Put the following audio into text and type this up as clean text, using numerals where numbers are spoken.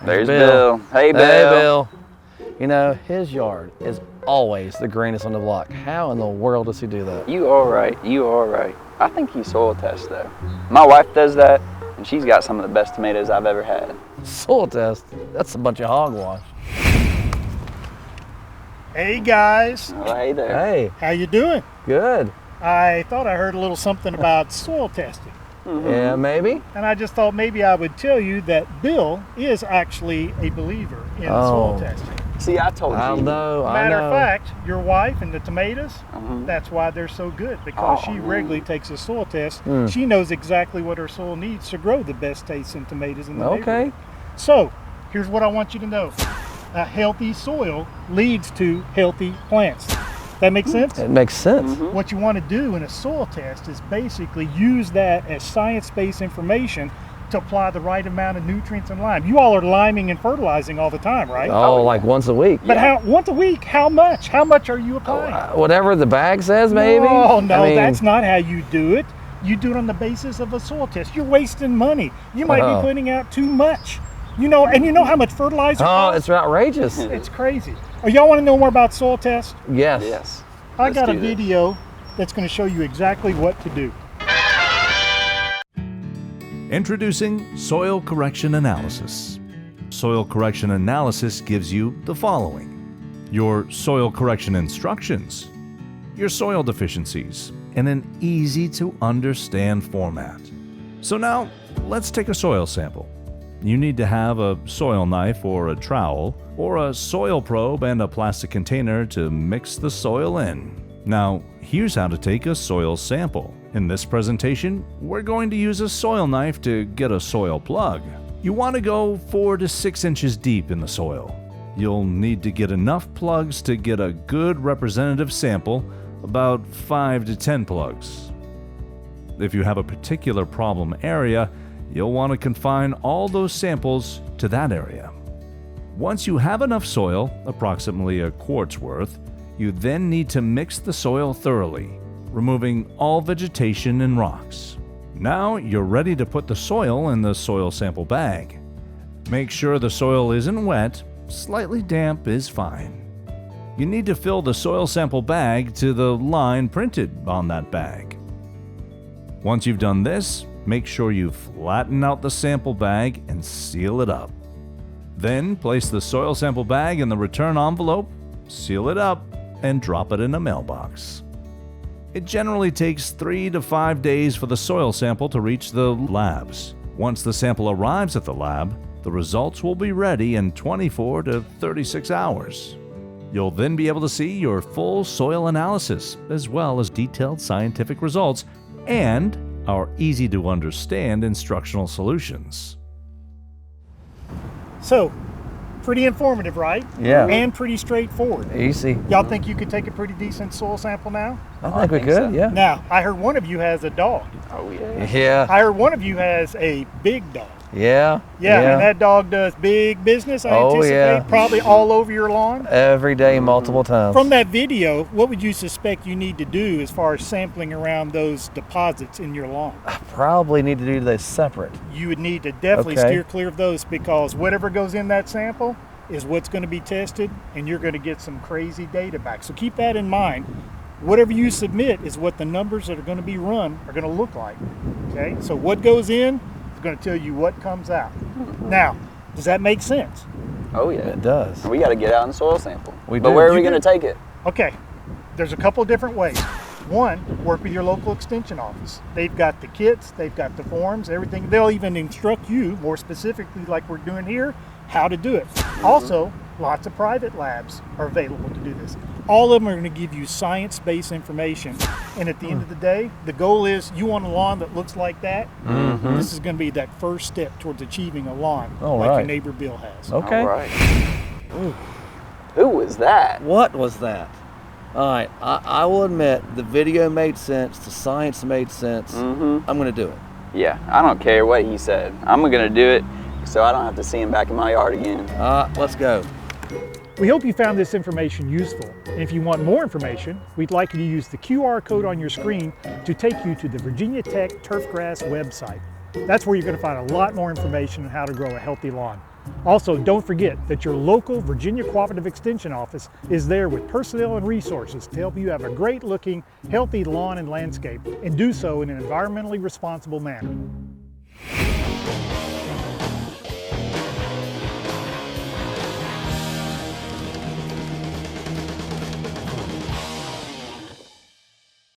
There's Bill. Hey, Bill. Hey, Bill. You know, his yard is always the greenest on the block. How in the world does he do that? You all right. You all right. I think he soil tests, though. My wife does that, and she's got some of the best tomatoes I've ever had. Soil test? That's a bunch of hogwash. Hey guys. Oh, hey there. Hey. How you doing? Good. I thought I heard a little something about soil testing. Yeah, maybe? And I just thought maybe I would tell you that Bill is actually a believer in soil testing. See, I told you. I know. Matter of fact, your wife and the tomatoes, Mhm. that's why they're so good, because she regularly takes a soil test. She knows exactly what her soil needs to grow the best tasting tomatoes in the neighborhood. So, here's what I want you to know. A healthy soil leads to healthy plants. That makes sense? It makes sense. What you want to do in a soil test is basically use that as science-based information to apply the right amount of nutrients and lime. You all are liming and fertilizing all the time, right? Oh, like once a week. But how once a week? How much? How much are you applying? Whatever the bag says, maybe? No, no, I mean, that's not how you do it. You do it on the basis of a soil test. You're wasting money. You might be putting out too much. You know, and you know how much fertilizer costs? it's outrageous. It's crazy. Oh, y'all want to know more about soil tests? Yes. Yes. I got a do this. video that's going to show you exactly what to do. Introducing Soil Correction Analysis. Soil Correction Analysis gives you the following: your soil correction instructions, your soil deficiencies, in an easy to understand format. So now, let's take a soil sample. You need to have a soil knife or a trowel, or a soil probe and a plastic container to mix the soil in. Now, here's how to take a soil sample. In this presentation, we're going to use a soil knife to get a soil plug. You want to go 4 to 6 inches deep in the soil. You'll need to get enough plugs to get a good representative sample, about 5 to 10 plugs. If you have a particular problem area, you'll want to confine all those samples to that area. Once you have enough soil, approximately a quart's worth, you then need to mix the soil thoroughly, removing all vegetation and rocks. Now you're ready to put the soil in the soil sample bag. Make sure the soil isn't wet, slightly damp is fine. You need to fill the soil sample bag to the line printed on that bag. Once you've done this, make sure you flatten out the sample bag and seal it up. Then place the soil sample bag in the return envelope, seal it up, and drop it in a mailbox. It generally takes 3 to 5 days for the soil sample to reach the labs. Once the sample arrives at the lab, the results will be ready in 24 to 36 hours. You'll then be able to see your full soil analysis, as well as detailed scientific results and our easy-to-understand instructional solutions. So, pretty informative, right? Yeah. And pretty straightforward. Easy. Y'all think you could take a pretty decent soil sample now? I think we think could, so. yeah. Now, I heard one of you has a dog. Oh, yeah. Yeah. I heard one of you has a big dog. Yeah. Yeah, and that dog does big business, I Oh, anticipate, yeah. probably all over your lawn. Every day, multiple times. From that video, what would you suspect you need to do as far as sampling around those deposits in your lawn? I probably need to do this separate. You would need to definitely Okay. steer clear of those, because whatever goes in that sample is what's going to be tested, and you're going to get some crazy data back. So keep that in mind. Whatever you submit is what the numbers that are going to be run are going to look like. Okay, so what goes in is going to tell you what comes out. Now, does that make sense? Oh, yeah. It does. We got to get out and soil sample. We But do. where are You we going to do. take it? Okay, there's a couple different ways. One, work with your local extension office. They've got the kits, they've got the forms, everything. They'll even instruct you more specifically, like we're doing here, how to do it. Also, lots of private labs are available to do this. All of them are going to give you science-based information. And at the end of the day, the goal is you want a lawn that looks like that. This is going to be that first step towards achieving a lawn All like your right. neighbor Bill has. Okay. All right. Who was that? What was that? All right, I will admit the video made sense, the science made sense. I'm going to do it. Yeah, I don't care what he said. I'm going to do it so I don't have to see him back in my yard again. Let's go. We hope you found this information useful. And if you want more information, we'd like you to use the QR code on your screen to take you to the Virginia Tech Turfgrass website. That's where you're going to find a lot more information on how to grow a healthy lawn. Also, don't forget that your local Virginia Cooperative Extension office is there with personnel and resources to help you have a great looking, healthy lawn and landscape, and do so in an environmentally responsible manner.